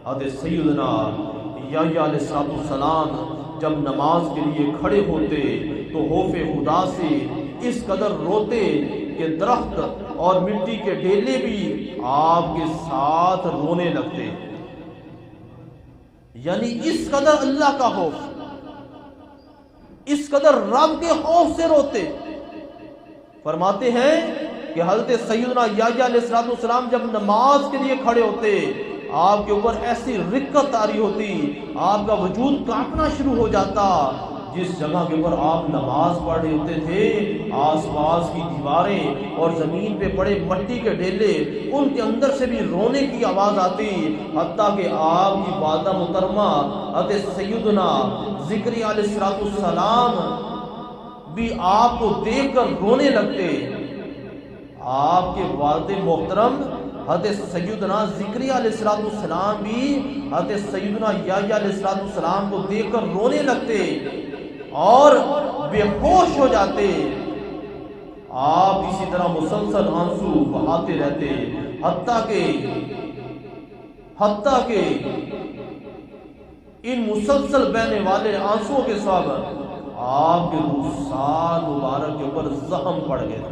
حضرت سیدنا یحییٰ علیہ السلام جب نماز کے لیے کھڑے ہوتے تو خوف خدا سے اس قدر روتے کہ درخت اور مٹی کے ڈیلے بھی آپ کے ساتھ رونے لگتے، یعنی اس قدر اللہ کا خوف، اس قدر رب کے خوف سے روتے۔ فرماتے ہیں کہ حضرت سیدنا یحییٰ علیہ السلام جب نماز کے لیے کھڑے ہوتے آپ کے اوپر ایسی رکت طاری ہوتی، آپ کا وجود کانپنا شروع ہو جاتا۔ جس جگہ کے اوپر آپ نماز پڑھ رہے ہوتے تھے آس پاس کی دیواریں اور زمین پہ پڑے مٹی کے ڈیلے ان کے اندر سے بھی رونے کی آواز آتی، حتیٰ کہ آپ کی والدہ محترمہ حضرت سیدنا زکریا علیہ السلام بھی آپ کو دیکھ کر رونے لگتے۔ آپ کے والد محترم حضرت سیدنا زکریا علیہ السلام بھی حضرت سیدنا یحییٰ علیہ السلام کو دیکھ کر رونے لگتے اور بے ہوش ہو جاتے۔ آپ اسی طرح مسلسل آنسو بہاتے رہتے، حتیٰ کہ ان مسلسل بہنے والے آنسوؤں کے سبب آپ کے رخسار مبارک کے اوپر زخم پڑ گئے۔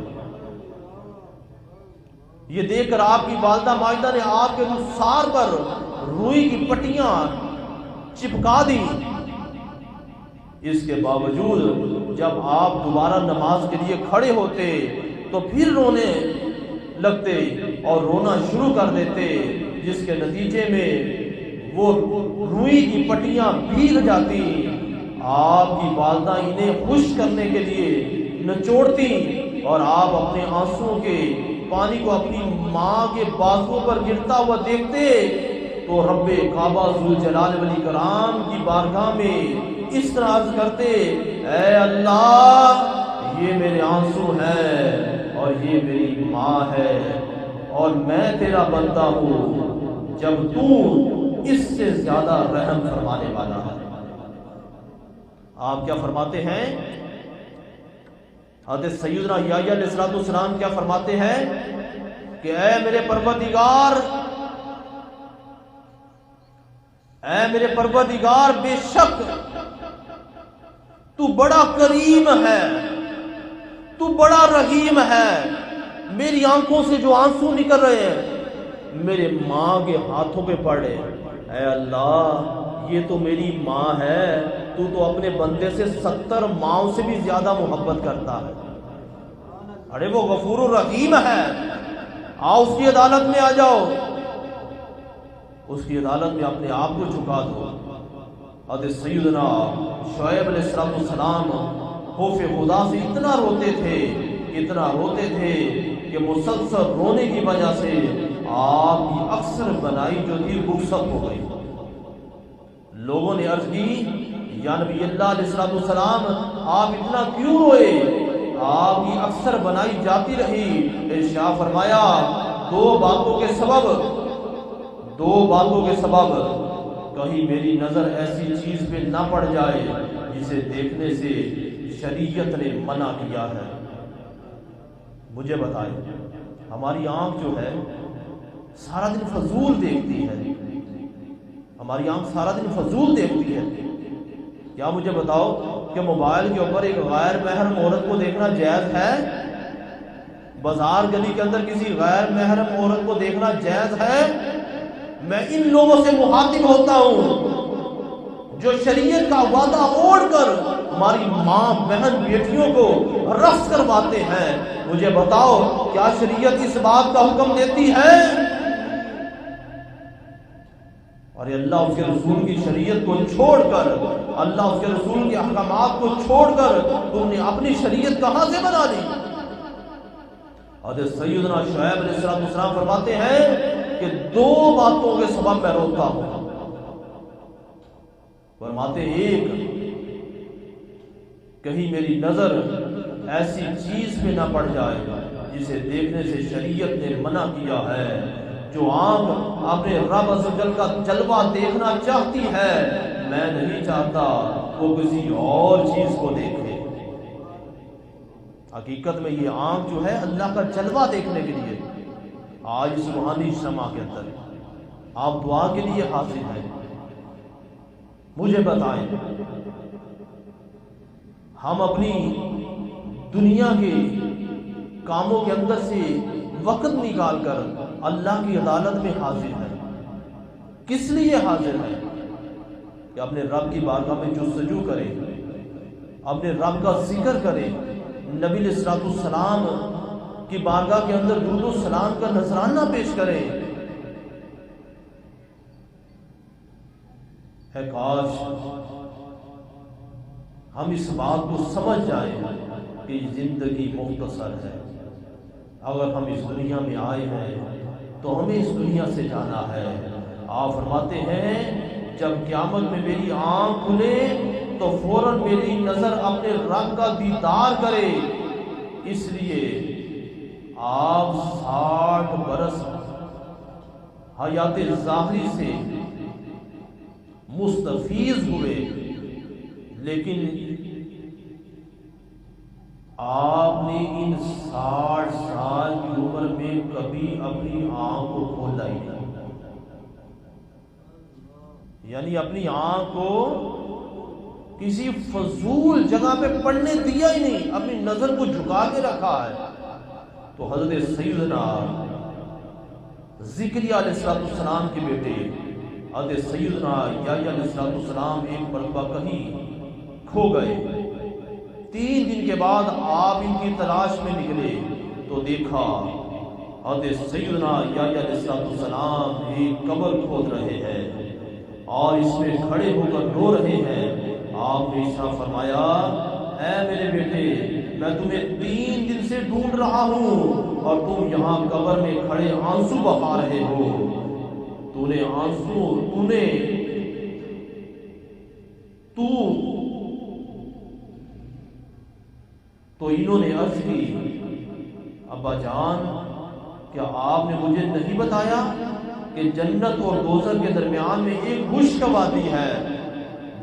یہ دیکھ کر آپ کی والدہ ماجدہ نے آپ کے رخسار پر روئی کی پٹیاں چپکا دی۔ اس کے باوجود جب آپ دوبارہ نماز کے لیے کھڑے ہوتے تو پھر رونے لگتے اور رونا شروع کر دیتے، جس کے نتیجے میں وہ روئی کی پٹیاں بھیگ جاتی۔ آپ کی والدہ انہیں خوش کرنے کے لیے نچوڑتی اور آپ اپنے آنسوؤں کے پانی کو اپنی ماں کے بازو پر گرتا ہوا دیکھتے تو رب کعبہ ذوالجلال والاکرام کی بارگاہ میں اس طرح عرض کرتے، اے اللہ یہ میرے آنسو ہیں اور یہ میری ماں ہے اور میں تیرا بندہ ہوں جب تو اس سے زیادہ رحم فرمانے والا ہے۔ آپ کیا فرماتے ہیں؟ حضرت سیدنا یحییٰ علیہ السلام کیا فرماتے ہیں کہ اے میرے پروردگار بے شک تو بڑا کریم ہے، تو بڑا رحیم ہے۔ میری آنکھوں سے جو آنسو نکل رہے ہیں میرے ماں کے ہاتھوں پہ پڑ رہے ہیں۔ اے اللہ یہ تو میری ماں ہے، تو اپنے بندے سے 70 ماؤں سے بھی زیادہ محبت کرتا ہے۔ ارے وہ غفور الرحیم ہے، آؤ اس کی عدالت میں آ جاؤ، اس کی عدالت میں اپنے آپ کو جھکا دو۔ حضرت سیدنا شعیب علیہ السلام خوف خدا سے اتنا روتے تھے کہ مسلسل رونے کی وجہ سے آپ کی اکثر بنائی جو تھی رخصت ہو گئی۔ لوگوں نے عرض کی، یا نبی اللہ علیہ السلام آپ اتنا کیوں روئے؟ آپ کی اکثر بنائی جاتی رہی۔ ارشاد فرمایا دو باتوں کے سبب کہیں میری نظر ایسی چیز پہ نہ پڑ جائے جسے دیکھنے سے شریعت نے منع کیا ہے۔ مجھے بتائیں، ہماری آنکھ جو ہے سارا دن فضول دیکھتی ہے، ہماری آنکھ سارا دن فضول دیکھتی ہے۔ کیا مجھے بتاؤ کہ موبائل کے اوپر ایک غیر محرم عورت کو دیکھنا جائز ہے؟ بازار گلی کے اندر کسی غیر محرم عورت کو دیکھنا جائز ہے؟ میں ان لوگوں سے مخاطب ہوتا ہوں جو شریعت کا وعدہ اوڑھ کر ہماری ماں بہن بیٹیوں کو رقص کرواتے ہیں۔ مجھے بتاؤ کیا شریعت اس بات کا حکم دیتی ہے؟ اور اللہ اس کے رسول کی شریعت کو چھوڑ کر، اللہ اس کے رسول کے احکامات کو چھوڑ کر تم نے اپنی شریعت کہاں سے بنا لی؟ حضرت سیدنا شعیب علیہ السلام فرماتے ہیں کہ دو باتوں کے سبب میں روتا ہوں۔ فرماتے ایک، کہیں میری نظر ایسی چیز پہ نہ پڑ جائے جسے دیکھنے سے شریعت نے منع کیا ہے۔ جو آنکھ اپنے رب عز و جل کا جلوہ دیکھنا چاہتی ہے، میں نہیں چاہتا وہ کسی اور چیز کو دیکھے۔ حقیقت میں یہ آنکھ جو ہے اللہ کا جلوہ دیکھنے کے لیے، آج اس روحانی شمع کے اندر آپ دعا کے لیے حاضر ہیں؟ مجھے بتائیں، ہم اپنی دنیا کے کاموں کے اندر سے وقت نکال کر اللہ کی عدالت میں حاضر ہیں۔ کس لیے حاضر ہیں؟ کہ اپنے رب کی بارگاہ میں جستجو کریں، اپنے رب کا ذکر کریں، نبی علیہ الصلوۃ والسلام کی بارگاہ کے اندر درود و سلام کا نذرانہ پیش کریں۔ ہے کاش ہم اس بات کو سمجھ جائیں کہ زندگی مختصر ہے۔ اگر ہم اس دنیا میں آئے ہیں تو ہمیں اس دنیا سے جانا ہے۔ آپ فرماتے ہیں جب قیامت میں میری آنکھ کھلے تو فوراً میری نظر اپنے رب کا دیدار کرے، اس لیے آپ 60 برس حیات ظاہری سے مستفیض ہوئے، لیکن آپ نے ان 60 سال کی عمر میں کبھی اپنی آنکھ کو کھولا ہی نہیں، یعنی اپنی آنکھ کو کسی فضول جگہ پہ پڑنے دیا ہی نہیں، اپنی نظر کو جھکا کے رکھا ہے۔ تو حضرت سیدنا زکریا علیہ السلام کے بیٹے حضرت سیدنا یحییٰ علیہ السلام ایک مرتبہ کہیں کھو گئے۔ 3 دن کے بعد آپ ان کی تلاش میں نکلے تو دیکھا حضرت سیدنا یحییٰ علیہ السلام ایک قبر کھود رہے ہیں اور اس میں کھڑے ہو کر رو رہے ہیں۔ آپ نے ارشاد فرمایا، اے میرے بیٹے، میں تمہیں 3 دن سے ڈھونڈ رہا ہوں اور تم یہاں قبر میں کھڑے آنسو بہا رہے ہو۔ تو انہوں نے عرض کی، ابا جان، کیا آپ نے مجھے نہیں بتایا کہ جنت اور دوزخ کے درمیان میں ایک خشک وادی ہے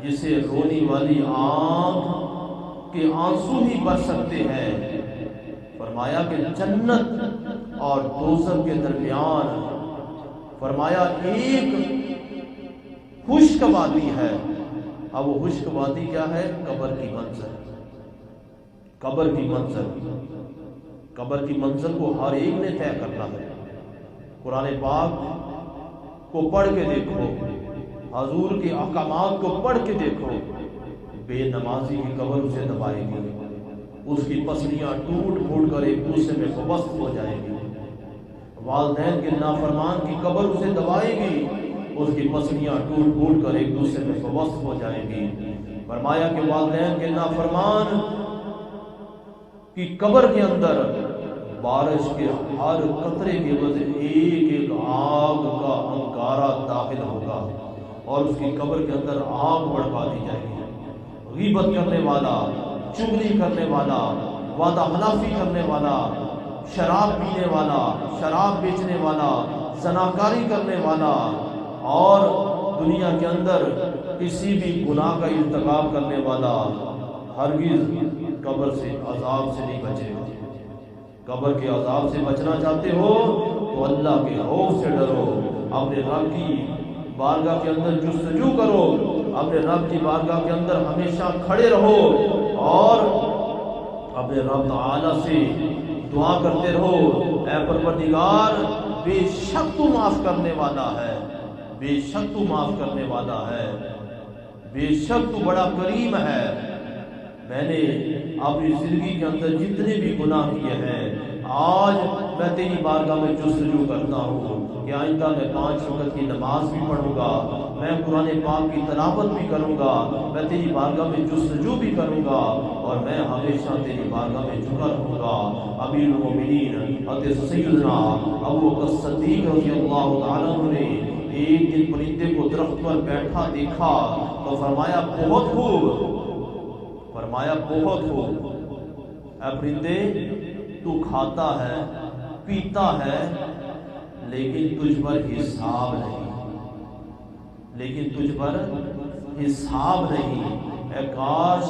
جسے رونے والی آنکھ کے آنسو ہی بر سکتے ہیں؟ فرمایا کہ جنت اور دوزخ کے درمیان فرمایا ایک خشک وادی ہے۔ اب وہ خشک وادی کیا ہے؟ قبر کی منزل۔ قبر کی منزل، قبر کی منزل کو ہر ایک نے طے کرنا ہے۔ قرآن پاک کو پڑھ کے دیکھو، حضور کے احکامات کو پڑھ کے دیکھو، بے نمازی کی قبر اسے دبائے گی، اس کی پسلیاں ٹوٹ پھوٹ کر ایک دوسرے میں وابستہ ہو جائیں گی۔ والدین کے نافرمان کی قبر اسے دبائے گی، اس کی پسلیاں ٹوٹ پھوٹ کر ایک دوسرے میں وابستہ ہو جائیں گی۔ فرمایا کہ والدین کے نافرمان کی قبر کے اندر بارش کے ہر قطرے کے وجہ ایک ایک آگ کا انگارہ داخل ہوگا اور اس کی قبر کے اندر آگ بڑھوا دی جائے گی۔ غیبت کرنے والا، چغلی کرنے والا، وعدہ خلافی کرنے والا، شراب پینے والا، شراب بیچنے والا، زناکاری کرنے والا اور دنیا کے اندر کسی بھی گناہ کا ارتکاب کرنے والا ہرگز قبر سے عذاب سے نہیں بچے گا۔ قبر کے عذاب سے بچنا چاہتے ہو تو اللہ کے خوف سے ڈرو، اپنے رب کی بارگاہ کے اندر جستجو کرو، اپنے رب کی بارگاہ کے اندر ہمیشہ کھڑے رہو اور اپنے رب تعالی سے دعا کرتے رہو، اے پروردگار، بے شک تو معاف کرنے والا ہے، بے شک تو معاف کرنے والا ہے، بے شک تو بڑا کریم ہے۔ میں نے اپنی زندگی کے اندر جتنے بھی گناہ کیے ہیں، آج میں تیری بارگاہ میں جستجو کرتا ہوں کہ آئندہ میں 5 وقت کی نماز بھی پڑھوں گا، میں قرآن پاک کی تلاوت بھی کروں گا، میں تیری بارگاہ میں جستجو بھی کروں گا اور میں ہمیشہ تیری بارگاہ میں جھکا رہوں گا۔ امیر المومنین حضرت سیدنا ابو بکر صدیق رضی اللہ تعالیٰ عنہ نے ایک دن پرندے کو درخت پر بیٹھا دیکھا تو فرمایا بہت خوب، فرمایا بہت خوب، اے پرندے، تو کھاتا ہے پیتا ہے لیکن تجھ پر حساب نہیں، لیکن تجھ پر حساب نہیں۔ اے کاش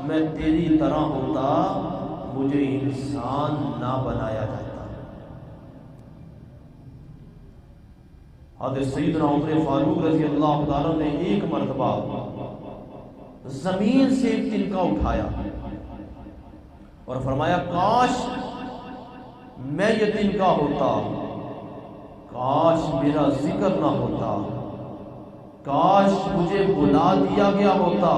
میں تیری طرح ہوتا، مجھے انسان نہ بنایا جاتا۔ حضرت سیدنا عمر فاروق رضی اللہ تعالیٰ نے ایک مرتبہ زمین سے ایک تنکا اٹھایا اور فرمایا کاش میں یہ تنکا ہوتا، کاش میرا ذکر نہ ہوتا، کاش مجھے بلا دیا گیا ہوتا۔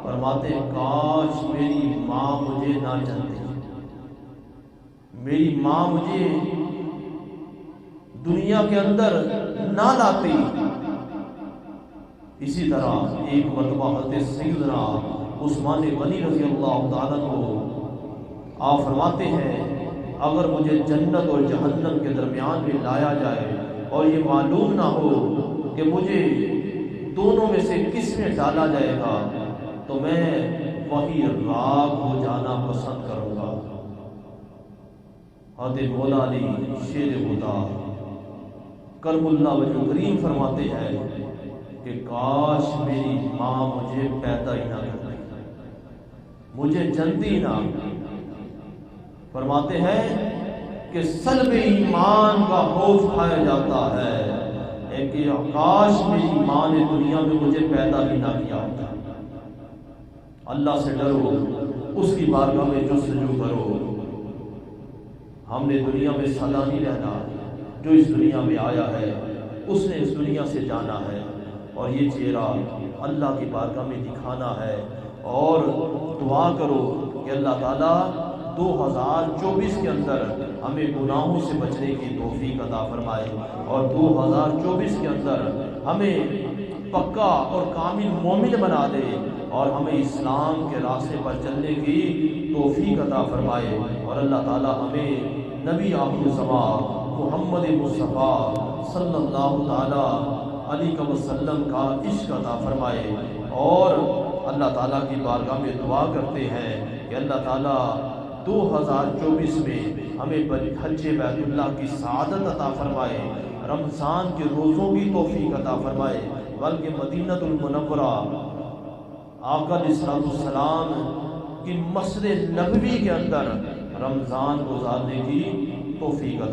فرماتے ہیں کاش میری ماں مجھے نہ جانتی، میری ماں مجھے دنیا کے اندر نہ لاتی۔ اسی طرح ایک مرتبہ حضرت سیدنا عثمان غنی رضی اللہ تعالیٰ کو آپ فرماتے ہیں اگر مجھے جنت اور جہنم کے درمیان میں لایا جائے اور یہ معلوم نہ ہو کہ مجھے دونوں میں سے کس میں ڈالا جائے گا تو میں وہی راگ ہو جانا پسند کروں گا۔ حضرت مولا علی شیر خدا کرم اللہ وجہ کریم فرماتے ہیں کہ کاش میری ماں مجھے پیدا ہی نہ کرتی، مجھے جنتی نہ۔ فرماتے ہیں کہ سلب ایمان کا خوف کھایا جاتا ہے کہ کاش میری ماں نے دنیا میں مجھے پیدا ہی نہ کیا ہوتا۔ اللہ سے ڈرو، اس کی بارگاہ میں جستجو کرو۔ ہم نے دنیا میں سدا نہیں رہنا، جو اس دنیا میں آیا ہے اس نے اس دنیا سے جانا ہے اور یہ چہرہ اللہ کی بارگاہ میں دکھانا ہے۔ اور دعا کرو کہ اللہ تعالیٰ 2024 کے اندر ہمیں گناہوں سے بچنے کی توفیق عطا فرمائے اور 2024 کے اندر ہمیں پکا اور کامل مومن بنا دے اور ہمیں اسلام کے راستے پر چلنے کی توفیق عطا فرمائے اور اللہ تعالیٰ ہمیں نبی آخر الزمان محمد مصطفیٰ صلی اللہ تعالیٰ علیہ وسلم کا عشق عطا فرمائے۔ اور اللہ تعالیٰ کی بارگاہ میں دعا کرتے ہیں کہ اللہ تعالیٰ 2024 میں ہمیں حج بیت اللہ کی سعادت عطا فرمائے، رمضان کے روزوں کی توفیق عطا فرمائے، بلکہ مدینہ المنورہ آقا علیہ السلام کی مسجد نبوی کے اندر رمضان گزارنے کی توفیق عطا